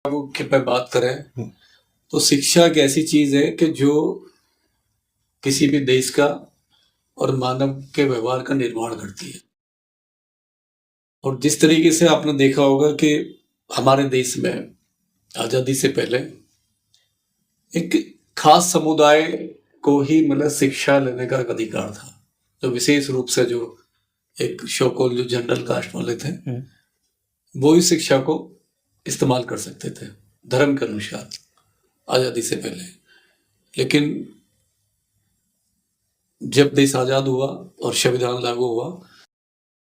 की पे बात करें तो शिक्षा एक ऐसी चीज है कि जो किसी भी देश का और मानव के व्यवहार का निर्माण करती है। और जिस तरीके से आपने देखा होगा कि हमारे देश में आजादी से पहले एक खास समुदाय को ही मतलब शिक्षा लेने का एक अधिकार था, तो विशेष रूप से जो एक शोकोल जो जनरल कास्ट वाले थे वो इस शिक्षा को इस्तेमाल कर सकते थे धर्म के अनुसार आजादी से पहले। लेकिन जब देश आजाद हुआ और संविधान लागू हुआ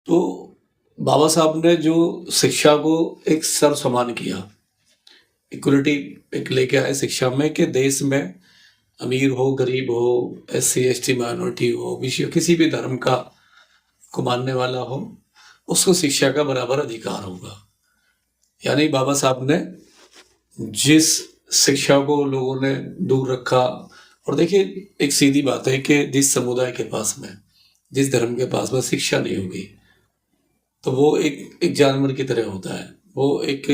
तो बाबा साहब ने जो शिक्षा को एक सर्वसमान किया, इक्वलिटी एक लेके आए शिक्षा में कि देश में अमीर हो गरीब हो SC ST माइनॉरिटी हो विषय किसी भी धर्म का को मानने वाला हो उसको शिक्षा का बराबर अधिकार होगा। यानी बाबा साहब ने जिस शिक्षा को लोगों ने दूर रखा। और देखिए एक सीधी बात है कि जिस समुदाय के पास में जिस धर्म के पास में शिक्षा नहीं होगी तो वो एक जानवर की तरह होता है, वो एक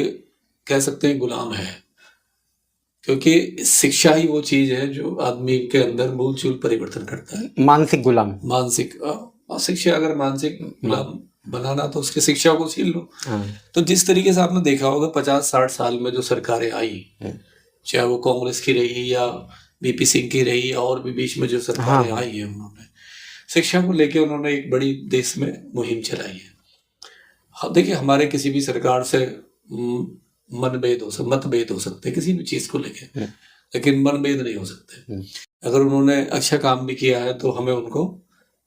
कह सकते हैं गुलाम है, क्योंकि शिक्षा ही वो चीज है जो आदमी के अंदर मूलचूल परिवर्तन करता है। मानसिक गुलाम, मानसिक शिक्षा अगर मानसिक गुलाम बनाना तो उसकी शिक्षा को छीन लो। तो जिस तरीके से आपने देखा होगा 50-60 साल में जो सरकारें आई, चाहे वो कांग्रेस की रही या VP सिंह की रही और भी बीच में जो सरकारें आई है, उन्होंने शिक्षा को लेके उन्होंने एक बड़ी देश में मुहिम चलाई है। देखिए हमारे किसी भी सरकार से मतभेद हो सकते किसी भी चीज को लेके, लेकिन मतभेद नहीं हो सकते। अगर उन्होंने अच्छा काम भी किया है तो हमें उनको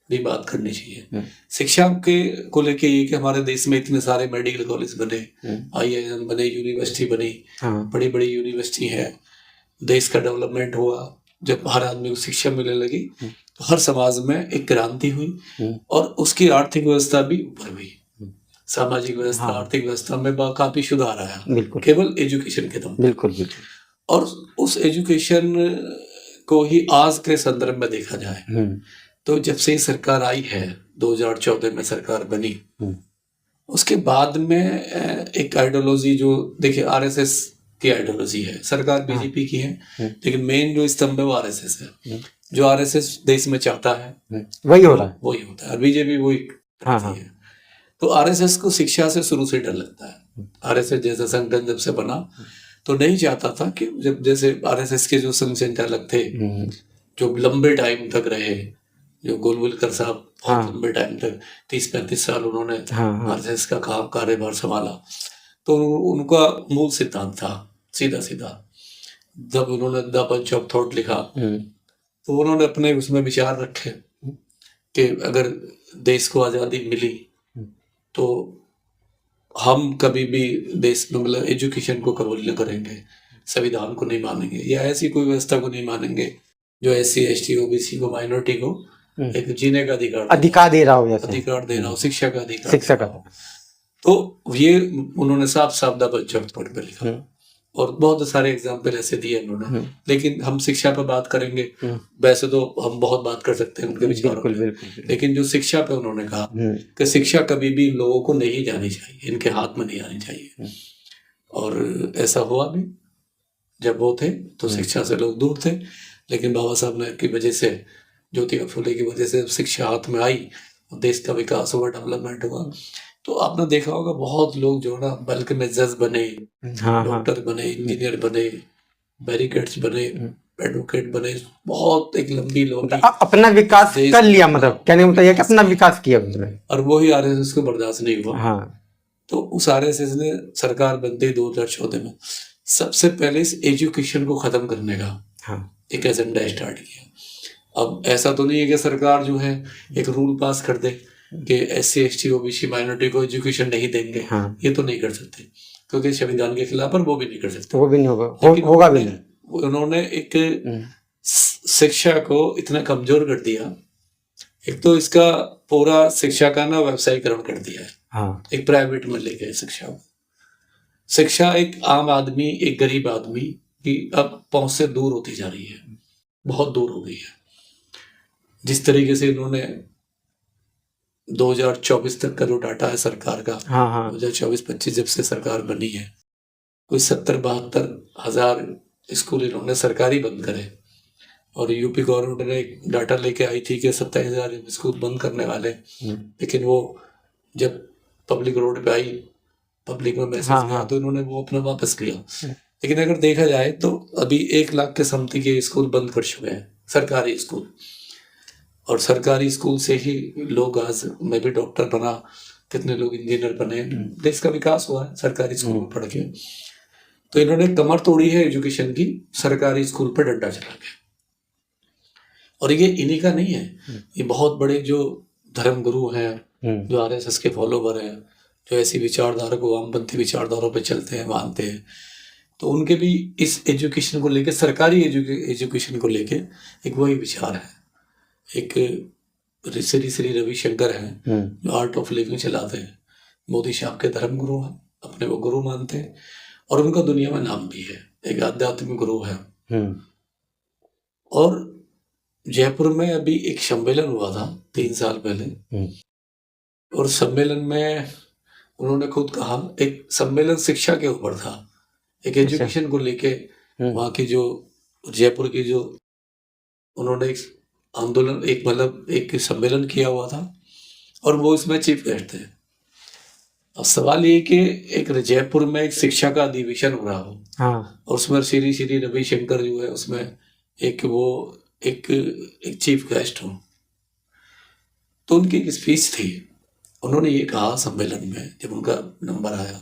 भी बात करनी चाहिए। शिक्षा के को लेके ये कि हमारे देश में इतने सारे मेडिकल कॉलेज बने, IIM बने, यूनिवर्सिटी बनी, बड़ी बड़ी यूनिवर्सिटी है, देश का डेवलपमेंट हुआ। जब हर आदमी को शिक्षा मिलने लगी तो हर समाज में एक क्रांति हुई और उसकी आर्थिक व्यवस्था भी ऊपर हुई, सामाजिक व्यवस्था आर्थिक व्यवस्था में काफी सुधार आया केवल एजुकेशन के दम। बिल्कुल। और उस एजुकेशन को ही आज के संदर्भ में देखा जाए तो जब से सरकार आई है 2014 में सरकार बनी, उसके बाद में एक आइडियोलॉजी जो देखिए RSS की आइडियोलॉजी है, सरकार BJP की है, लेकिन मेन जो स्तंभ है वो RSS है। जो RSS देश में चाहता है वही हो रहा है, वही होता है, और BJP वही करती है। तो RSS को शिक्षा से शुरू से डर लगता है। RSS जैसा संगठन जब से बना तो नहीं चाहता था कि जब जैसे RSS के जो संघ संचालक थे जो लंबे टाइम तक रहे, जो गोलवलकर साहब बहुत लंबे टाइम तक 30-35 साल उन्होंने RSS का कार्यभार संभाला, तो उनका मूल सिद्धांत था सीधा सीधा। जब उन्होंने द बंच ऑफ थॉट लिखा तो उन्होंने अपने उसमें विचार रखे कि अगर देश को आज़ादी मिली तो हम कभी भी देश में मतलब एजुकेशन को कबूल नहीं करेंगे, संविधान को नहीं मानेंगे या ऐसी कोई व्यवस्था को नहीं मानेंगे जो SC ST OBC को माइनॉरिटी को एक जीने का अधिकार दे रहा हो, अधिकार दे रहा हो, शिक्षा का अधिकार, शिक्षा का। तो ये उन्होंने साफ साफ पढ़ पे लिखा और बहुत सारे एग्जाम्पल ऐसे दिए उन्होंने। लेकिन हम शिक्षा पर बात करेंगे, वैसे तो हम बहुत बात कर सकते हैं उनके विचारों पे, लेकिन जो शिक्षा पे उन्होंने कहा कि शिक्षा कभी भी लोगों को नहीं जानी चाहिए, इनके हाथ में नहीं आनी चाहिए। और ऐसा हुआ भी, जब वो थे तो शिक्षा से लोग दूर थे, लेकिन बाबा साहब ने की वजह से, ज्योतिबा फुले की वजह से शिक्षा हाथ में आई, देश का विकास हुआ, डेवलपमेंट हुआ। तो आपने देखा होगा बहुत लोग जो ना बल्कि में जज बने, डॉक्टर बने, इंजीनियर बने, बैरिकेड्स बने, एडवोकेट बने, बहुत एक लंबी अपना विकास कर लिया, मतलब कहने का मतलब ये कि अपना विकास किया उन्होंने। और वही RSS को बर्दाश्त नहीं हुआ। तो उस RSS ने सरकार बनते 2014 में सबसे पहले इस एजुकेशन को खत्म करने का एक एजेंडा स्टार्ट किया। अब ऐसा तो नहीं है कि सरकार जो है एक रूल पास कर दे कि SC ST OBC माइनॉरिटी को एजुकेशन नहीं देंगे, ये तो नहीं कर सकते क्योंकि संविधान के खिलाफ, पर वो भी नहीं कर सकते, वो भी नहीं होगा भी नहीं। उन्होंने एक शिक्षा को इतना कमजोर कर दिया, एक तो इसका पूरा शिक्षा का ना व्यवसायीकरण कर दिया है, एक प्राइवेट में ले गए शिक्षा को। शिक्षा एक आम आदमी, एक गरीब आदमी की अब पहुंच से दूर होती जा रही है, बहुत दूर हो गई है। जिस तरीके से इन्होंने 2024 तक का जो डाटा है सरकार का, 2024-25 जब से सरकार बनी है, कोई 70-72 हजार स्कूल इन्होंने सरकारी बंद करे, और यूपी गवर्नमेंट ने एक डाटा लेके आई थी कि 27,000 स्कूल बंद करने वाले, लेकिन वो जब पब्लिक रोड पे आई, पब्लिक में मैसेज आया, तो इन्होंने वो अपना वापस लिया। लेकिन अगर देखा जाए तो अभी 1 लाख के समथिंग के स्कूल बंद कर चुके हैं, सरकारी स्कूल। और सरकारी स्कूल से ही लोग, आज मैं भी डॉक्टर बना, कितने लोग इंजीनियर बने, देश का विकास हुआ है सरकारी स्कूल में पढ़ के। तो इन्होंने कमर तोड़ी है एजुकेशन की, सरकारी स्कूल पर डंडा चला के। और ये इन्हीं का नहीं है, ये बहुत बड़े जो धर्म गुरु हैं, जो आरएसएस के फॉलोवर हैं, जो ऐसी विचारधारा को, वामपंथी विचारधारों पे चलते हैं, मानते हैं, तो उनके भी इस एजुकेशन को लेके, सरकारी एजुकेशन को लेके एक वही विचार है। एक श्री रविशंकर हैं, जो आर्ट ऑफ लिविंग चलाते हैं, मोदी साहब के धर्म गुरु हैं, अपने वो गुरु मानते हैं, और उनका दुनिया में नाम भी है, एक आध्यात्मिक गुरु है। और जयपुर में अभी एक सम्मेलन हुआ था 3 साल पहले, और सम्मेलन में उन्होंने खुद कहा, एक सम्मेलन शिक्षा के ऊपर था, एक एजुकेशन को लेके, वहाँ की जो जयपुर की जो उन्होंने एक आंदोलन, एक मतलब एक सम्मेलन किया हुआ था, और वो इसमें चीफ गेस्ट थे। अब सवाल ये कि एक जयपुर में एक शिक्षा का अधिवेशन हो रहा हो, और उसमें श्री रविशंकर जो है, उसमें एक वो एक चीफ गेस्ट हो, तो उनकी एक स्पीच थी। उन्होंने ये कहा सम्मेलन में, जब उनका नंबर आया,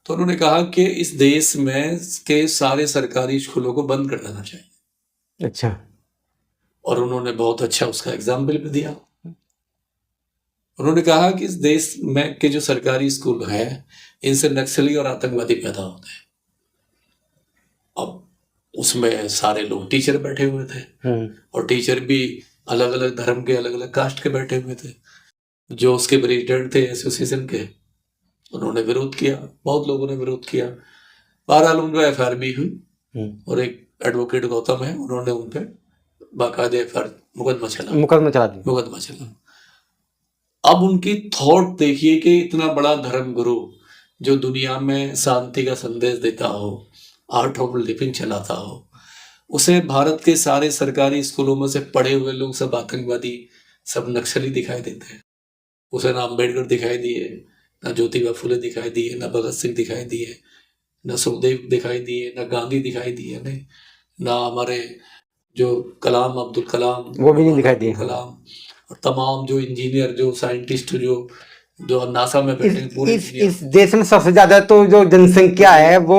तो उन्होंने कहा कि इस देश में के सारे सरकारी स्कूलों को बंद कर देना चाहिए। अच्छा। और उन्होंने बहुत अच्छा उसका एग्जाम्पल भी दिया। उन्होंने कहा कि इस देश में के जो सरकारी स्कूल हैं, इनसे नक्सली और आतंकवादी पैदा होते हैं। अब उसमें सारे लोग टीचर बैठे हुए थे, और टीचर भी अलग अलग धर्म के, अलग अलग कास्ट के बैठे हुए थे। जो उसके प्रेसिडेंट थे एसोसिएशन के, उन्होंने विरोध किया, बहुत लोगों ने विरोध किया। बहरहाल उन पर एफआईआर भी हुई, और एक एडवोकेट गौतम है, उन्होंने उन पर बाकायदे एफआईआर, मुकदमा चला। अब उनकी थॉट देखिए कि इतना बड़ा धर्म गुरु जो दुनिया में शांति का संदेश देता हो, आर्ट ऑफ लिविंग चलाता हो, उसे भारत के सारे सरकारी स्कूलों में से पढ़े हुए लोग सब आतंकवादी, सब नक्सली दिखाई देते हैं। उसे ना अम्बेडकर दिखाई दिए, ना ज्योतिबा फुले दिखाई दिए, ना भगत सिंह दिखाई दिए, ना सुखदेव दिखाई दिए, ना गांधी दिखाई दिए, नहीं ना हमारे जो कलाम, अब्दुल कलाम, वो भी नहीं दिखाई दिए। कलाम, और तमाम जो इंजीनियर, जो साइंटिस्ट, जो नासा में बैठे पूरे इस देश में सबसे ज्यादा तो जो जनसंख्या है वो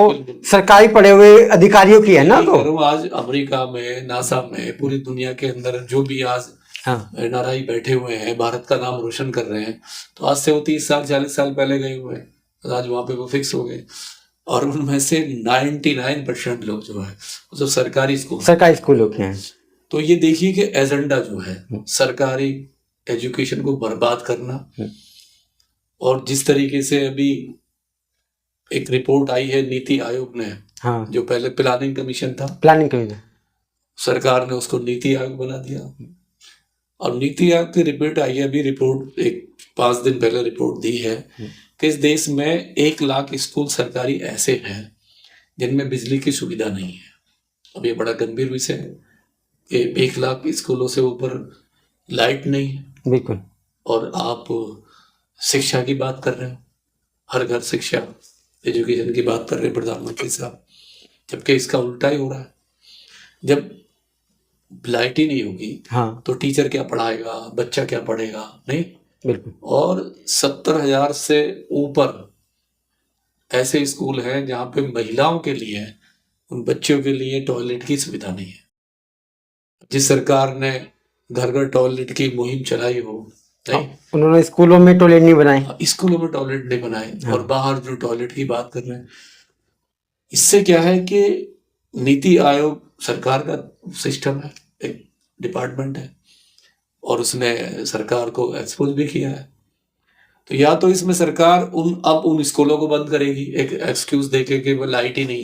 सरकारी पढ़े हुए अधिकारियों की है ना। तो आज अमेरिका में, नासा में, पूरी दुनिया के अंदर जो भी आज एनआरआई बैठे हुए हैं, भारत का नाम रोशन कर रहे हैं, तो आज से वो 30 साल 40 साल पहले गए हुए हैं, तो आज वहां पे वो फिक्स हो गए। और उनमें से 99% लोग जो है वो सरकारी स्कूलों के हैं। तो ये देखिए कि एजेंडा जो है सरकारी एजुकेशन को बर्बाद करना। और जिस तरीके से अभी एक रिपोर्ट आई है नीति आयोग ने, जो पहले प्लानिंग कमीशन था, सरकार ने उसको नीति आयोग बना दिया। और नीति आयोग की रिपोर्ट आई है अभी, रिपोर्ट एक 5 दिन पहले रिपोर्ट दी है कि इस देश में 1 लाख स्कूल सरकारी ऐसे हैं जिनमें बिजली की सुविधा नहीं है। अब ये बड़ा गंभीर विषय है कि 1 लाख स्कूलों से ऊपर लाइट नहीं है। बिल्कुल। और आप शिक्षा की बात कर रहे हो, हर घर शिक्षा, एजुकेशन की बात कर रहे हैं प्रधानमंत्री साहब, जबकि इसका उल्टा ही हो रहा है। जब लाइट ही नहीं होगी तो टीचर क्या पढ़ाएगा, बच्चा क्या पढ़ेगा, नहीं। बिल्कुल। और 70,000 से ऊपर ऐसे स्कूल हैं जहाँ पे महिलाओं के लिए, उन बच्चों के लिए टॉयलेट की सुविधा नहीं है। जिस सरकार ने घर घर टॉयलेट की मुहिम चलाई हो, नहीं, उन्होंने स्कूलों में टॉयलेट नहीं बनाए, स्कूलों में टॉयलेट नहीं बनाए, और बाहर जो टॉयलेट की बात कर रहे हैं, इससे क्या है कि नीति आयोग सरकार का सिस्टम है, एक डिपार्टमेंट है, और उसने सरकार को एक्सपोज भी किया है। तो या तो इसमें सरकार उन स्कूलों को बंद करेगी एक एक्सक्यूज देके कि वो लाइट ही नहीं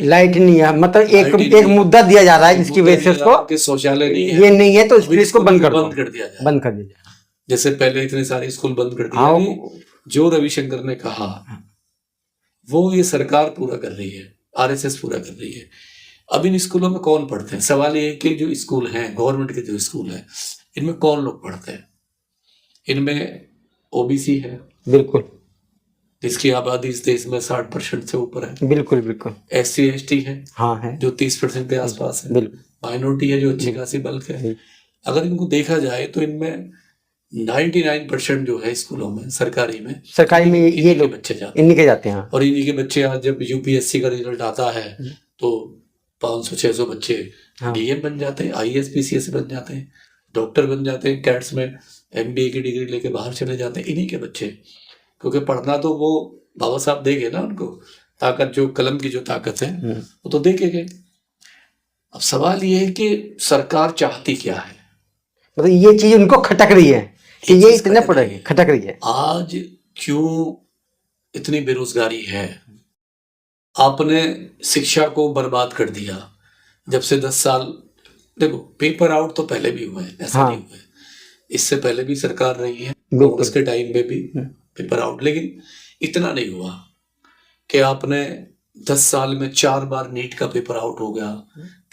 है, मतलब एक मुद्दा दिया जा रहा है जिसकी वजह से शौचालय नहीं है, ये नहीं है, तो इसको बंद कर दिया जाए। जैसे पहले इतने सारे स्कूल बंद कर दिए। जो रविशंकर ने कहा वो ये सरकार पूरा कर रही है। आरएसएस पूरा कर रही है। अब इन स्कूलों में कौन पढ़ते हैं? सवाल ये है कि जो स्कूल हैं, गवर्नमेंट के जो स्कूल हैं, इनमें कौन लोग पढ़ते हैं? इनमें ओबीसी है, बिल्कुल, जिसकी आबादी इस देश में 60% से ऊपर है। बिल्कुल बिल्कुल। SC ST है, हाँ है, जो 30% के आसपास है। बिल्कुल। माइनॉरिटी है, जो अच्छी खासी बल्क है। अगर इनको देखा जाए तो इनमें 99% जो है स्कूलों में, सरकारी में ये ये लोग बच्चे जाते हैं, इन्हीं के जाते हैं। और इन्हीं के बच्चे आज जब यूपीएससी का रिजल्ट आता है तो 500-600 बच्चे डीएम बन जाते हैं, IAS PCS बन जाते हैं, डॉक्टर बन जाते हैं, कैट्स में MBA की डिग्री लेके बाहर चले जाते हैं, इन्हीं के बच्चे। क्योंकि पढ़ना तो वो बाबा साहब देंगे ना उनको, ताकत जो कलम की जो ताकत है वो तो देके गए। अब सवाल ये है कि सरकार चाहती क्या है? मतलब ये चीज उनको खटक रही है कि ये इतने पढ़ेंगे, खटक रही है। आज क्यों इतनी बेरोजगारी है? आपने शिक्षा को बर्बाद कर दिया। जब से 10 साल, देखो पेपर आउट तो पहले भी हुए हैं, ऐसा नहीं हुआ है, इससे पहले भी सरकार रही है, कांग्रेस के टाइम में भी पेपर आउट, लेकिन इतना नहीं हुआ कि आपने 10 साल में 4 बार नीट का पेपर आउट हो गया,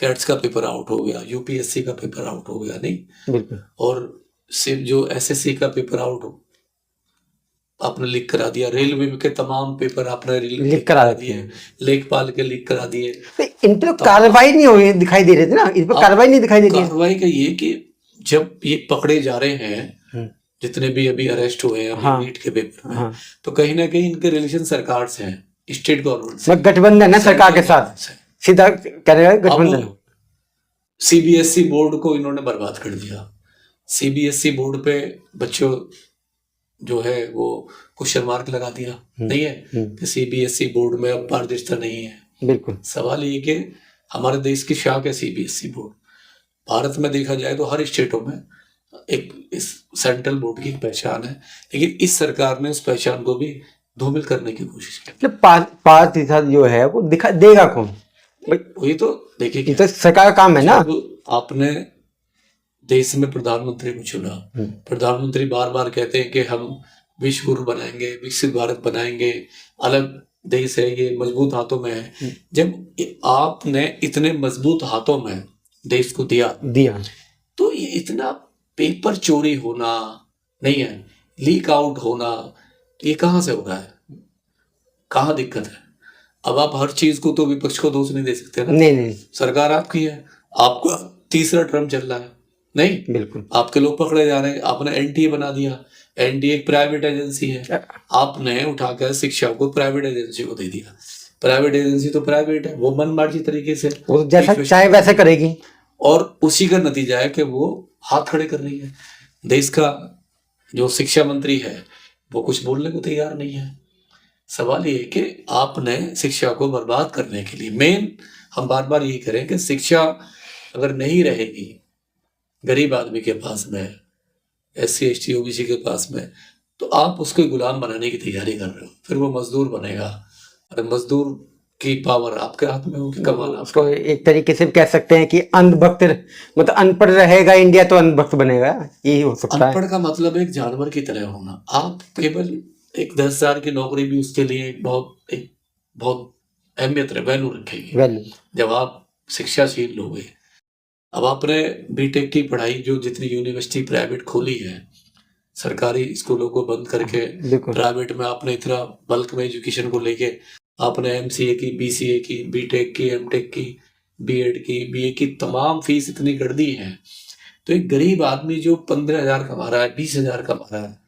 कैट्स का पेपर आउट हो गया, यूपीएससी का पेपर आउट हो गया, नहीं। और सिर्फ जो SSC का पेपर आउट हो आपने लीक करा दिया, रेलवे के तमाम पेपर आपने लीक करा दिए, लेखपाल के लीक करा दिए। इन पर कार्रवाई नहीं हुई दिखाई दे रही थी ना, इस पर कार्रवाई नहीं दिखाई दे रही है। कार्रवाई का ये कि जब ये पकड़े जा रहे हैं, जितने भी अभी अरेस्ट हुए हैं नीट के पेपर में, तो कहीं ना कहीं इनके रिलेशन सरकार से हैं, स्टेट गवर्नमेंट से, गठबंधन है सरकार के साथ, सीधा कह रहे हैं गठबंधन। CBSE बोर्ड को इन्होंने बर्बाद कर दिया। CBSE बोर्ड पे बच्चों जो है वो क्वेश्चन मार्क लगा दिया, नहीं है कि CBSE बोर्ड में अब पारदर्शिता नहीं है। बिल्कुल। सवाल ये कि हमारे देश की शाख है CBSE बोर्ड। भारत में देखा जाए तो हर स्टेटों में एक इस सेंट्रल बोर्ड की पहचान है, लेकिन इस सरकार ने उस पहचान को भी धूमिल करने की कोशिश की। पारदर्शिता जो है वो दिखा देगा कौन? वही तो देखिए, तो सरकार का काम है ना। आपने देश में प्रधानमंत्री को चुना, प्रधानमंत्री बार बार कहते हैं कि हम विश्व गुरु बनाएंगे, विकसित भारत बनाएंगे, अलग देश है ये, मजबूत हाथों में है। जब आपने इतने मजबूत हाथों में देश को दिया तो ये इतना पेपर चोरी होना नहीं है, लीक आउट होना, ये कहाँ से हो रहा है? कहाँ दिक्कत है? अब आप हर चीज को तो विपक्ष को दोष नहीं दे सकते ना। नहीं, सरकार आपकी है, आपका तीसरा टर्म चल रहा है, नहीं बिल्कुल आपके लोग पकड़े जा रहे हैं। आपने NTA बना दिया, NTA एक प्राइवेट एजेंसी है, आपने उठाकर शिक्षा को प्राइवेट एजेंसी को दे दिया। प्राइवेट एजेंसी तो प्राइवेट है, वो मनमर्जी तरीके से वो जैसा चाहे वैसा करेगी, और उसी का नतीजा है कि वो हाथ खड़े कर रही है। देश का जो शिक्षा मंत्री है वो कुछ बोलने को तैयार नहीं है। सवाल ये है कि आपने शिक्षा को बर्बाद करने के लिए, मेन हम बार बार यही करें कि शिक्षा अगर नहीं रहेगी गरीब आदमी के पास में, SC ST OBC के पास में, तो आप उसको गुलाम बनाने की तैयारी कर रहे हो, फिर वो मजदूर बनेगा। अरे मजदूर की पावर आपके हाथ में होगी, कमाना। उसको एक तरीके से कह सकते हैं कि अंधभक्त, मतलब अनपढ़ रहेगा इंडिया तो अंधभक्त बनेगा, यही हो सकता है। अनपढ़ का मतलब एक जानवर की तरह होना। आप केवल एक 10,000 की नौकरी भी उसके लिए बहुत अहमियत वैल्यू रखेगी जब आप शिक्षाशील लोगे। अब आपने बीटेक की पढ़ाई जो जितनी यूनिवर्सिटी प्राइवेट खोली है, सरकारी स्कूलों को बंद करके प्राइवेट में आपने इतना बल्क में एजुकेशन को लेके आपने MCA की, BCA की, बीटेक की, MTech की, B.Ed की, BA की तमाम फीस इतनी कर दी है, तो एक गरीब आदमी जो 15,000 कमा रहा है, 20,000 कमा रहा है,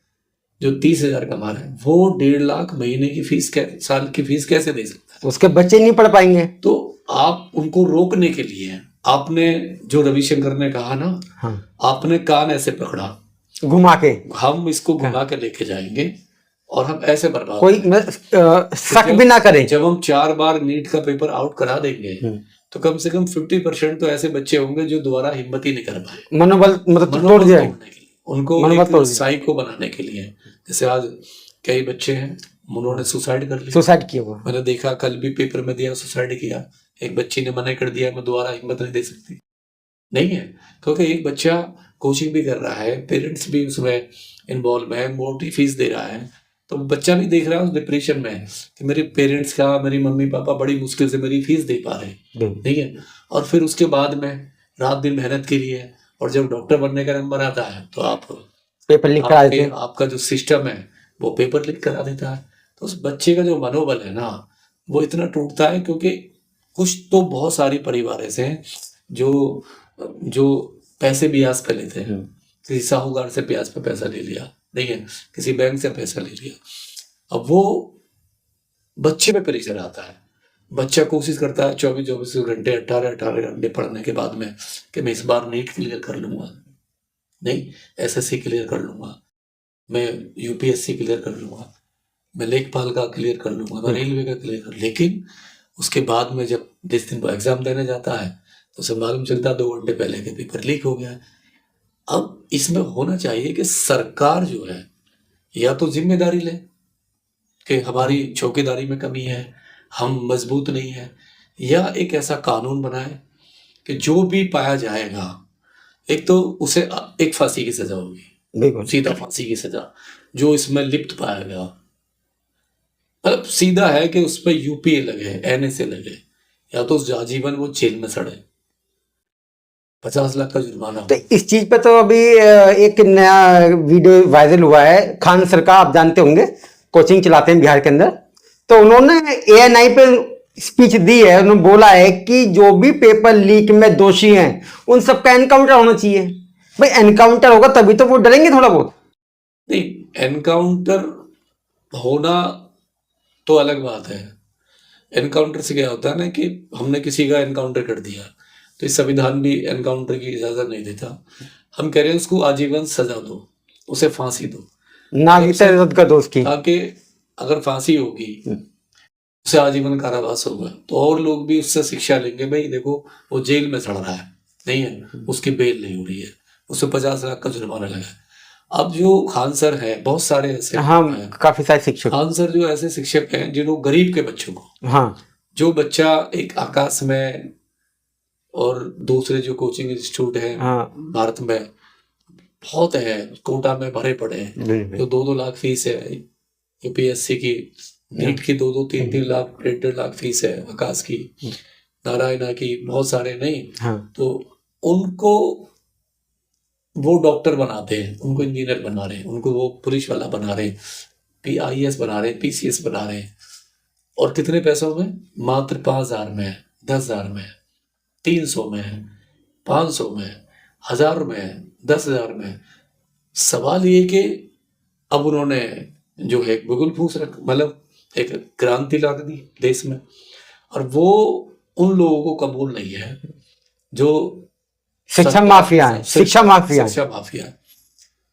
जो 30,000 कमा रहा है, वो 1.5 लाख महीने की फीस, साल की फीस कैसे दे सकता है? उसके बच्चे नहीं पढ़ पाएंगे। तो आप उनको रोकने के लिए आपने जो रविशंकर ने कहा ना, आपने कान ऐसे पकड़ा घुमा के, हम इसको घुमा के लेके जाएंगे और हम ऐसे बर्बाद, कोई शक भी ना करे। जब हम 4 बार नीट का पेपर आउट करा देंगे तो कम से कम 50% तो ऐसे बच्चे होंगे जो दोबारा हिम्मत ही नहीं कर पाए, मनोबल मतलब तोड़ जाए, उनको साइको बनाने के लिए। जैसे आज कई बच्चे हैं उन्होंने सुसाइड कर लिया, सुसाइड किया हुआ मैंने देखा, कल भी पेपर में दिया, सुसाइड किया। एक बच्ची ने मना कर दिया, मैं दोबारा हिम्मत नहीं दे सकती, नहीं है, क्योंकि एक बच्चा कोचिंग भी कर रहा है, पेरेंट्स भी उसमें इन्वॉल्व है, मोटी फीस दे रहा है, तो बच्चा नहीं देख रहा है उस डिप्रेशन में है कि मेरे पेरेंट्स का, मेरी मम्मी पापा बड़ी मुश्किल से मेरी फीस दे पा रहे हैं, ठीक है, और फिर उसके बाद में रात दिन मेहनत की है, और जब डॉक्टर बनने का नंबर आता है तो आप पेपर लीक करा देते हैं। आपका जो सिस्टम है वो पेपर लीक करा देता है। तो उस बच्चे का जो मनोबल है ना वो इतना टूटता है, क्योंकि कुछ तो बहुत सारी परिवार ऐसे हैं जो पैसे ब्याज पे लेते हैं, किसी साहूकार से ब्याज पे पैसा ले लिया, नहीं है, किसी बैंक से पैसा ले लिया, अब वो बच्चे पे प्रेशर आता है। बच्चा कोशिश करता है 24 घंटे 18 घंटे पढ़ने के बाद में कि मैं इस बार नीट क्लियर कर लूंगा, नहीं एसएससी क्लियर कर लूंगा, मैं यूपीएससी क्लियर कर लूंगा, मैं लेखपाल का क्लियर कर लूंगा, मैं रेलवे का क्लियर कर, लेकिन उसके बाद में जब जिस दिन वो एग्जाम देने जाता है तो उसे मालूम चलता 2 घंटे पहले के पेपर लीक हो गया है। अब इसमें होना चाहिए कि सरकार जो है या तो जिम्मेदारी ले कि हमारी चौकीदारी में कमी है, हम मजबूत नहीं है, या एक ऐसा कानून बनाए कि जो भी पाया जाएगा, एक तो उसे एक फांसी की सजा होगी, सीधा फांसी की सजा, जो इसमें लिप्त पाया गया, मतलब सीधा है कि उस पर यूपीए लगे, एनएसए लगे, या तो उस आजीवन वो जेल में सड़े, 50 लाख का जुर्माना। तो इस चीज पे तो अभी एक नया वीडियो वायरल हुआ है, खान सर का, आप जानते होंगे, कोचिंग चलाते हैं बिहार के अंदर, तो उन्होंने ANI पे स्पीच दी है, उन्होंने बोला है कि जो भी पेपर लीक में दोषी हैं उन सबका एनकाउंटर होना चाहिए। भाई एनकाउंटर होगा तभी तो वो डरेंगे थोड़ा बहुत। नहीं, एनकाउंटर होना तो अलग बात है। एनकाउंटर से क्या होता है ना कि हमने किसी का एनकाउंटर कर दिया, तो इस संविधान भी एनकाउंटर की इजाजत नहीं देता। हम कह रहे हैं उसको आजीवन सजा दो, उसे फांसी दो, नागरिकता का दोष की, ताकि अगर फांसी होगी उसे आजीवन कारावास होगा तो और लोग भी उससे शिक्षा लेंगे। भाई देखो वो जेल में सड़ रहा है, नहीं है, उसकी बेल नहीं हो रही है, उसे 50 लाख का जुर्माना लगा है। अब जो खान सर है, बहुत सारे ऐसे, हाँ, काफी सारे शिक्षक, खान सर जो ऐसे शिक्षक हैं जिन्होंने गरीब के बच्चों को, हाँ, जो बच्चा एक आकाश में और दूसरे जो कोचिंग इंस्टीट्यूट है, हाँ, भारत में बहुत है, कोटा में भरे पड़े हैं, जो 2-2 लाख फीस है, यूपीएससी की, नीट की 2-2, 3-3 लाख, 1.5 लाख फीस है, आकाश की, नारायणा की, बहुत सारे नहीं, हाँ, तो उनको वो डॉक्टर बनाते हैं, उनको इंजीनियर बना रहे हैं, उनको वो पुलिस वाला बना रहे हैं, PIS बना रहे हैं, PCS बना रहे हैं, और कितने पैसों में? मात्र 5,000 में, 10,000 में, 300 में, 500 में, 1,000 में, 10,000 में। सवाल ये कि अब उन्होंने जो है बिगुल फूस रख, मतलब एक क्रांति ला दी देश में, और वो उन लोगों को कबूल नहीं है जो शिक्षा माफिया है, शिक्षा माफिया,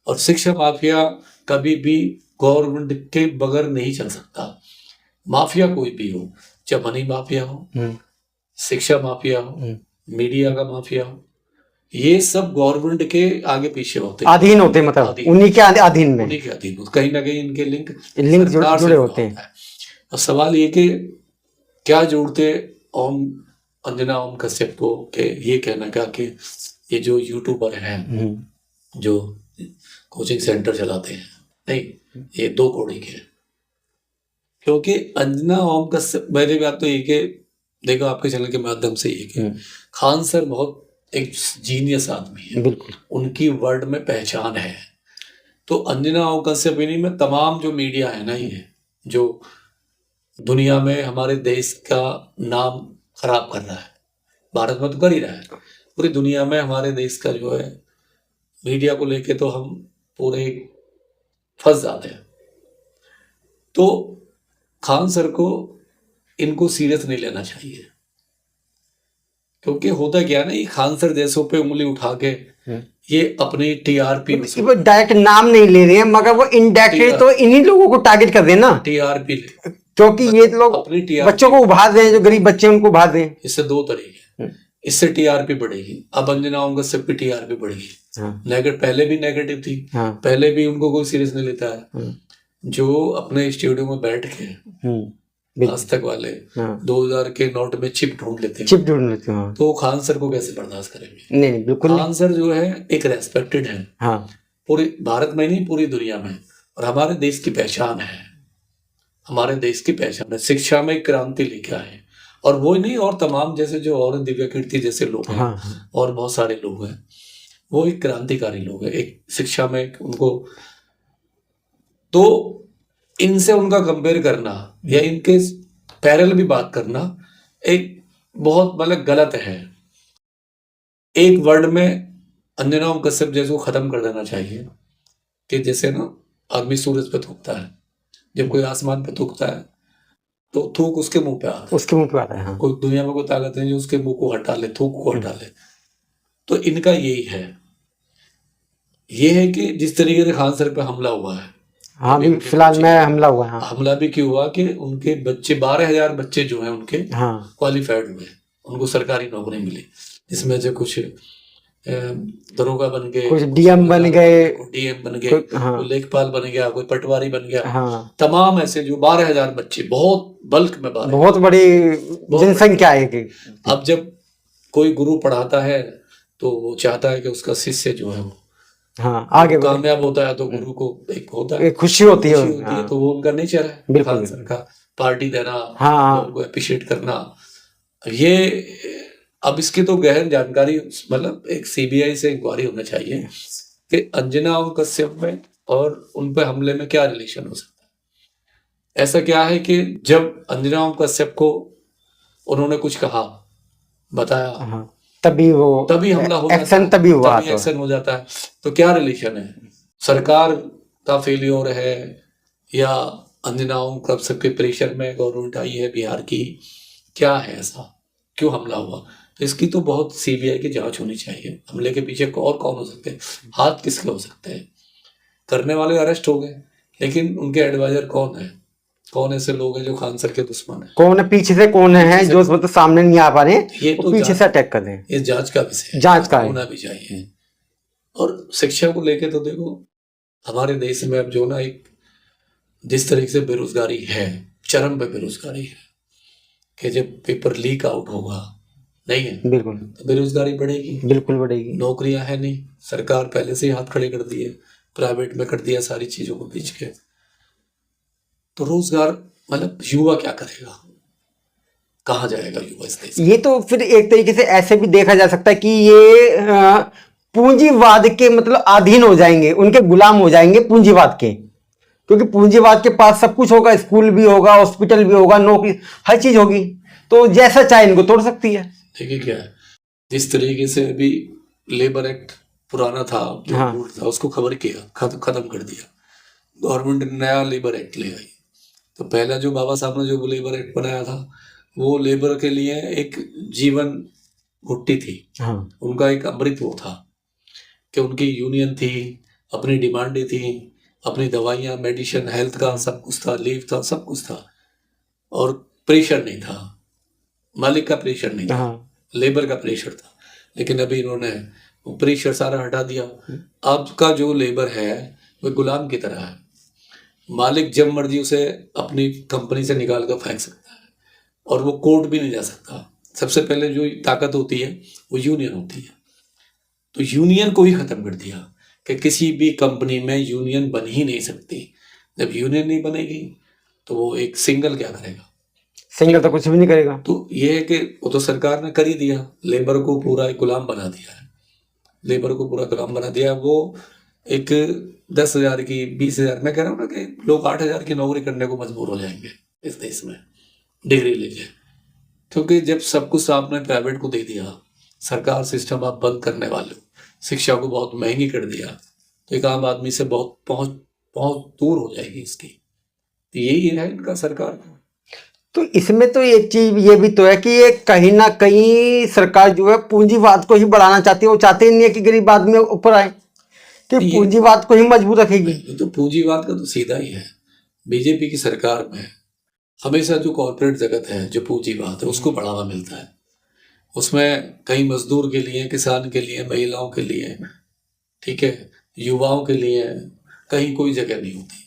और शिक्षा माफिया कभी भी गवर्नमेंट के बगैर नहीं चल सकता। माफिया कोई भी हो, चाहे मनी माफिया हो, शिक्षा माफिया हो, मीडिया का माफिया हो, ये सब गवर्नमेंट के आगे पीछे होते हैं, अधीन होते हैं, मतलब उन्हीं के अधीन में, उन्हीं के अधीन, कहीं ना कहीं इनके लिंक जुड़े होते हैं। अब सवाल ये कि क्या जोड़ते अंजना ओम कश्यप को कि ये कहना का कि ये जो यूट्यूबर हैं जो कोचिंग सेंटर चलाते हैं, नहीं, ये 2 कौड़ी के, क्योंकि अंजना ओम कश्यप, मेरी बात तो ये कि देखो आपके चैनल के माध्यम से ये कि खान सर बहुत एक जीनियस आदमी है, बिल्कुल, उनकी वर्ल्ड में पहचान है। तो अंजना ओम कश्यप में तमाम जो मीडिया है ना, ये जो दुनिया में हमारे देश का नाम खराब कर रहा है, भारत में तो कर ही रहा है, पूरी दुनिया में हमारे देश का जो है मीडिया को लेके तो हम पूरे फंस जाते हैं। तो खान सर को इनको सीरियस नहीं लेना चाहिए, क्योंकि होता क्या ना, ये खान सर जैसों पे उंगली उठा के ये अपनी TRP डायरेक्ट नाम नहीं ले रहे हैं, मगर वो इनडायरेक्टली तो इन्हीं लोगों को टारगेट कर देना, TRP, क्योंकि ये लोग अपनी बच्चों को उभार रहे हैं, जो गरीब बच्चे उनको उभार रहे हैं। इससे 2 तरीके, इससे TRP बढ़ेगी। अब अंजना ओम कश्यप की TRP बढ़ेगी, नेगेटिव, पहले भी नेगेटिव थी, पहले भी उनको कोई सीरियस नहीं लेता है। जो अपने स्टूडियो में बैठ के आज तक वाले 2000 के नोट में चिप ढूंढ लेते हैं, तो खान सर को कैसे बर्दाश्त करेंगे? नहीं, बिल्कुल। खान सर जो है एक रेस्पेक्टेड है, पूरी भारत में नहीं, पूरी दुनिया में और हमारे देश की पहचान है, हमारे देश की पहचान है। शिक्षा में एक क्रांति लेके आए, और वो ही नहीं, और तमाम जैसे जो और दिव्या कीर्ति जैसे लोग हैं, हाँ। और बहुत सारे लोग हैं, वो एक क्रांतिकारी लोग हैं एक शिक्षा में उनको। तो इनसे उनका कंपेयर करना या इनके पैरेलल भी बात करना एक बहुत मतलब गलत है। एक वर्ड में अंजना ओम कश्यप जैसे को खत्म कर देना चाहिए कि जैसे ना आदमी सूरज पे थूकता है, जब कोई आसमान पे थूकता है तो थूक उसके मुंह पे आता है, उसके मुंह पे आता है। हाँ। कोई दुनिया में कोई ताकत नहीं जो उसके मुंह को हटा ले, थूक को हटा ले। तो इनका यही है, ये है कि जिस तरीके से खान सर पे हमला हुआ है, हाँ भी फिलहाल में हमला हुआ है। हाँ। हमला भी क्यों हुआ कि उनके बच्चे 12,000 बच्चे जो हैं उनके हाँ। क्वालिफाइड हुए, उनको सरकारी नौकरी मिली, जिसमें से कुछ दरोगा बन गए, कुछ डीएम बन गए, डीएम बन गए, हाँ। कोई लेखपाल बन गया, कोई पटवारी बन गया। हाँ। तमाम ऐसे जो 12,000 बच्चे, बहुत बल्क में 12,000, बहुत बड़ी जनसंख्या है कि अब जब कोई गुरु पढ़ाता है तो वो चाहता है कि उसका शिष्य जो है वो हाँ आगे कामयाब होता है, तो गुरु को एक होता है, एक खुशी होती है। हाँ। तो वो उनका नेचर है, बिल्कुल खान सर का पार्टी देना, हाँ। उनको अप्रिशिएट करना। ये अब इसकी तो गहन जानकारी, मतलब एक सीबीआई से इंक्वायरी होना चाहिए कि अंजना और कश्यप में और उन पे हमले में क्या रिलेशन हो सकता है। ऐसा क्या है कि जब अंजना और कश्यप को उन्होंने कुछ कहा, बताया, हाँ, तभी हमला हो एक्शन तभी हुआ, तभी एक्शन हो जाता है। तो क्या रिलेशन है, सरकार का फेलियर है या अंजना ओम कश्यप के प्रेशर में गवर्नमेंट आई है बिहार की, क्या है, ऐसा क्यों हमला हुआ? तो इसकी तो बहुत सीबीआई की जांच होनी चाहिए। हमले के पीछे और कौन हो सकते हैं, हाथ किसके हो सकते हैं? करने वाले अरेस्ट हो गए, लेकिन उनके एडवाइजर कौन है, कौन ऐसे लोग हैं जो खान सर के दुश्मन है, कौन है पीछे से, कौन है जो मतलब सामने नहीं आ पा रहे, ये तो पीछे से अटैक कर रहे हैं। ये जांच का विषय है, जांच का होना भी चाहिए। और शिक्षा को लेके तो देखो हमारे देश में अब जो ना एक जिस तरीके से बेरोजगारी है, चरम पे बेरोजगारी है, कि जब पेपर लीक आउट होगा, नहीं है, बिल्कुल तो बेरोजगारी बढ़ेगी, बिल्कुल बढ़ेगी। नौकरियां है नहीं, सरकार पहले से ही हाथ खड़े कर दिए, प्राइवेट में कर दिया सारी चीजों को बेच के। तो रोजगार मतलब युवा क्या करेगा, कहाँ जाएगा युवा इस देश? ये तो फिर एक तरीके से ऐसे भी देखा जा सकता है कि ये पूंजीवाद के मतलब अधीन हो जाएंगे, उनके गुलाम हो जाएंगे पूंजीवाद के, क्योंकि पूंजीवाद के पास सब कुछ होगा, स्कूल भी होगा, हॉस्पिटल भी होगा, नौकरी, हर चीज होगी, तो जैसा चाहे इनको तोड़ सकती है। देखिए क्या है, जिस तरीके से अभी लेबर एक्ट पुराना था, जो हाँ। रूल था, उसको खबर किया, खत्म कर दिया, गवर्नमेंट ने नया लेबर एक्ट ले आई। तो पहला जो बाबा साहब ने जो लेबर एक्ट बनाया था, वो लेबर के लिए एक जीवन घुट्टी थी। हाँ। उनका एक अमृत वो था कि उनकी यूनियन थी, अपनी डिमांडें थी, अपनी दवाइयाँ, मेडिसिन, हेल्थ का सब कुछ था, लीव था, सब कुछ था, और प्रेशर नहीं था, मालिक का प्रेशर नहीं था। हाँ। लेबर का प्रेशर था। लेकिन अभी इन्होंने वो प्रेशर सारा हटा दिया। अब का जो लेबर है वो गुलाम की तरह है, मालिक जब मर्जी उसे अपनी कंपनी से निकाल कर फेंक सकता है, और वो कोर्ट भी नहीं जा सकता। सबसे पहले जो ताकत होती है वो यूनियन होती है। तो यूनियन को ही खत्म कर दिया कि किसी भी कंपनी में यूनियन बन ही नहीं सकती। जब यूनियन नहीं बनेगी तो वो एक सिंगल क्या करेगा, सिंगल तो कुछ भी नहीं करेगा। तो ये है कि वो तो सरकार ने कर ही दिया, लेबर को पूरा एक गुलाम बना दिया है, लेबर को पूरा गुलाम बना दिया। वो एक 10,000 की, 20,000, मैं कह रहा हूँ ना कि लोग 8,000 की नौकरी करने को मजबूर हो जाएंगे इस देश में, डिग्री लेके, क्योंकि जब सब कुछ आपने प्राइवेट को दे दिया, सरकार सिस्टम आप बंद करने वाले हो, शिक्षा को बहुत महंगी कर दिया, तो एक आम आदमी से बहुत पहुंच दूर हो जाएगी इसकी। तो यही है इनका सरकार का। तो इसमें तो एक चीज ये भी तो है कि ये कहीं ना कहीं सरकार जो है पूंजीवाद को ही बढ़ाना चाहती है। वो चाहते ही नहीं है कि गरीब आदमी ऊपर आए, कि पूंजीवाद को ही मजबूत रखेगी। तो पूंजीवाद का तो सीधा ही है। बीजेपी की सरकार में हमेशा जो कॉर्पोरेट जगत है, जो पूंजीवाद है, उसको बढ़ावा मिलता है। उसमें कहीं मजदूर के लिए, किसान के लिए, महिलाओं के लिए, ठीक है, युवाओं के लिए कहीं कोई जगह नहीं होती।